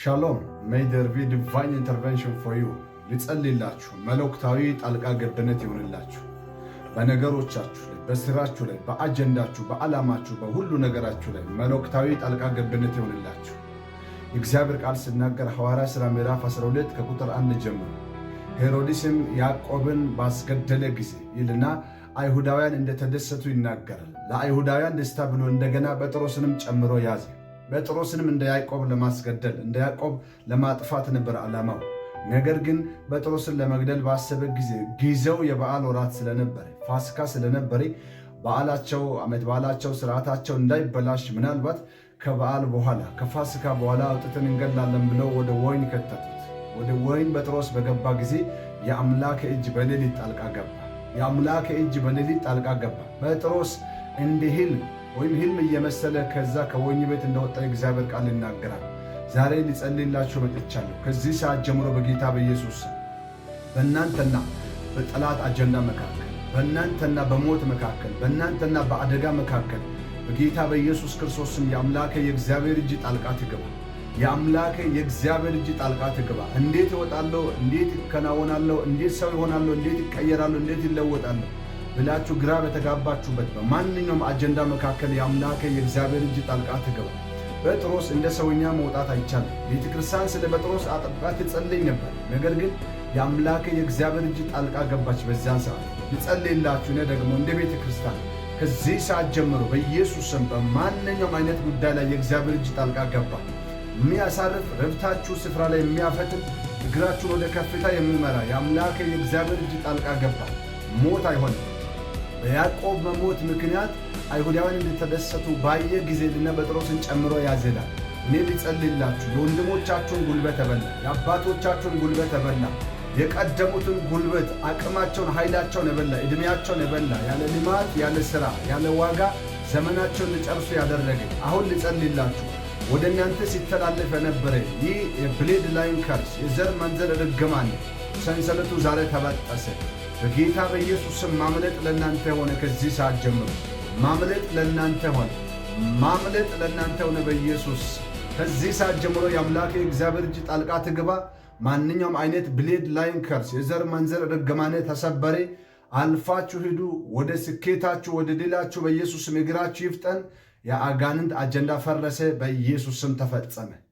ሻሎም may there be divine intervention for you ሊጸልይላችሁ መለኮታዊ ጣልቃ ገብነት ይሆንላችሁ። በነገሮቻችሁ ላይ፣ በስራችሁ ላይ፣ በአጀንዳችሁ፣ በዓላማችሁ፣ በሁሉ ነገራችሁ ላይ መለኮታዊ ጣልቃ ገብነት ይሆንላችሁ። የእግዚአብሔር ቃል ሲናገር ሐዋርያት ሥራ ምዕራፍ 12 ከቁጥር 1 ጀምሮ ሄሮድስም ያዕቆብን ባስገደለ ጊዜ ይልና አይሁዳውያን እንደተደሰቱ ይናገራል። ለአይሁዳውያን ደስታ ብሎ እንደገና ጴጥሮስንም ጨምሮ ያዘ። ጴጥሮስንም እንደ ያዕቆብ ለማስገደል እንደ ያዕቆብ ለማጥፋት ነበር ዓላማው። ነገር ግን ጴጥሮስን ለመግደል ባሰበ ጊዜ ጊዜው የበዓል ወራት ስለነበረ ፋሲካ ስለነበረ በዓላቸው ዓመት በዓላቸው ሥርዓታቸው እንዳይበላሽ ምናልባት ከበዓል በኋላ ከፋሲካ በኋላ አውጥተን እንገላለን ብለው ወደ ወይን ከተቱት። ወደ ወይን ጴጥሮስ በገባ ጊዜ የአምላክ እጅ በሌሊት ጣልቃ ገባ። የአምላክ እጅ በሌሊት ጣልቃ ገባ። ጴጥሮስ እንደ ሕልም እየመሰለ ከዛ ከወህኒ ቤት እንደወጣ የእግዚአብሔር ቃል ይናገራል። ዛሬ ሊጸልይላችሁ መጥቻለሁ። ከዚህ ሰዓት ጀምሮ በጌታ በኢየሱስ በእናንተና በጠላት አጀንዳ መካከል፣ በእናንተና በሞት መካከል፣ በእናንተና በአደጋ መካከል በጌታ በኢየሱስ ክርስቶስም የአምላከ የእግዚአብሔር እጅ ጣልቃ ትግባ። የአምላከ የእግዚአብሔር እጅ ጣልቃ ትግባ። እንዴት እወጣለሁ? እንዴት ይከናወናለሁ? እንዴት ሰው ይሆናለሁ? እንዴት ይቀየራለሁ? እንዴት ይለወጣለሁ ብላችሁ ግራ በተጋባችሁበት በማንኛውም አጀንዳ መካከል የአምላከ የእግዚአብሔር እጅ ጣልቃ ትግባ። ጴጥሮስ እንደ ሰውኛ መውጣት አይቻልም። ቤተ ክርስቲያን ስለ ጴጥሮስ አጥብቃ ትጸልይ ነበር። ነገር ግን የአምላከ የእግዚአብሔር እጅ ጣልቃ ገባች። በዚያን ሰዓት ልጸልይላችሁ እኔ ደግሞ እንደ ቤተ ክርስቲያን ከዚህ ሰዓት ጀምሮ በኢየሱስ ስም በማንኛውም አይነት ጉዳይ ላይ የእግዚአብሔር እጅ ጣልቃ ገባ። የሚያሳርፍ ረብታችሁ ስፍራ ላይ የሚያፈትን እግራችሁን ወደ ከፍታ የሚመራ የአምላከ የእግዚአብሔር እጅ ጣልቃ ገባ። ሞት አይሆንም። በያዕቆብ መሞት ምክንያት አይሁዳውያን እንደተደሰቱ ባየ ጊዜ ልነ ጴጥሮስን ጨምሮ ያዘላል። እኔ ልጸልይላችሁ የወንድሞቻችሁን ጉልበት ተበላ፣ የአባቶቻችሁን ጉልበት ተበላ፣ የቀደሙትን ጉልበት አቅማቸውን ኃይላቸውን የበላ ዕድሜያቸውን የበላ ያለ ልማት ያለ ሥራ ያለ ዋጋ ዘመናቸውን ሊጨርሱ ያደረገ አሁን ልጸልይላችሁ ወደ እናንተ ሲተላለፍ የነበረ ይህ የብሌድ ላይን ከርስ የዘር መንዘር ርግማን ሰንሰለቱ ዛሬ ተበጠሰ። በጌታ በኢየሱስ ስም ማምለጥ ለእናንተ ሆነ። ከዚህ ሰዓት ጀምሮ ማምለጥ ለእናንተ ሆነ። ማምለጥ ለእናንተ ሆነ። በኢየሱስ ከዚህ ሰዓት ጀምሮ የአምላክ የእግዚአብሔር እጅ ጣልቃ ትግባ። ማንኛውም አይነት ብሌድ ላይን ከርስ የዘር መንዘር ርግማን ተሰበረ። አልፋችሁ ሂዱ ወደ ስኬታችሁ፣ ወደ ድላችሁ። በኢየሱስ ስም እግራችሁ ይፍጠን። የአጋንንት አጀንዳ ፈረሰ። በኢየሱስ ስም ተፈጸመ።